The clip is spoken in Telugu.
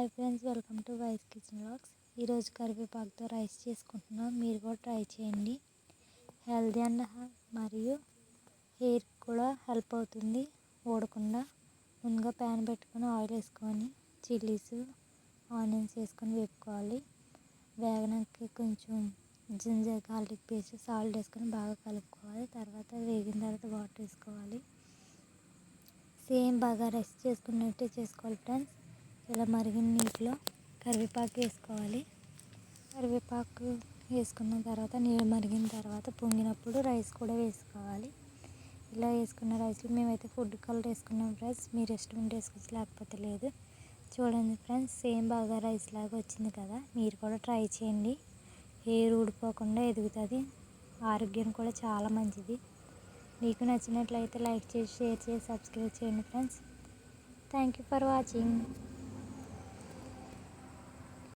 Hi friends, welcome to Vice kitchen vlogs. ఈరోజు కరివేపాకుతో రైస్ చేసుకుంటున్నాం. మీరు కూడా ట్రై చేయండి. హెల్దీ అండ్ మరియు హెయిర్ కూడా హెల్ప్ అవుతుంది. ఓడకుండా ముందుగా ప్యాన్ పెట్టుకొని ఆయిల్ వేసుకొని చిల్లీస్ ఆనియన్స్ వేసుకొని వేపుకోవాలి. వేగనానికి కొంచెం జింజర్ గార్లిక్ పేస్ట్ సాల్ట్ వేసుకొని బాగా కలుపుకోవాలి. తర్వాత వేగిన తర్వాత వాటర్ వేసుకోవాలి. సేమ్ బాగా రైస్ చేసుకున్నట్టే చేసుకోవాలి ఫ్రెండ్స్. ఇలా మరిగిన నీటిలో కరివేపాకు వేసుకోవాలి. కరివేపాకు వేసుకున్న తర్వాత నీళ్ళు మరిగిన తర్వాత పొంగినప్పుడు రైస్ కూడా వేసుకోవాలి. ఇలా వేసుకున్న రైస్లో మేమైతే ఫుడ్ కలర్ వేసుకున్నాం ఫ్రెండ్స్. మీరు ఇష్టం ఉంటే వేసుకోవచ్చు, లేకపోతే లేదు. చూడండి ఫ్రెండ్స్, సేమ్ బాగా రైస్ లాగా వచ్చింది కదా. మీరు కూడా ట్రై చేయండి. హెయిర్ ఊడిపోకుండా ఎదుగుతుంది. ఆరోగ్యం కూడా చాలా మంచిది. మీకు నచ్చినట్లయితే లైక్ చేసి, షేర్ చేసి, సబ్స్క్రైబ్ చేయండి friends. Thank you for watching.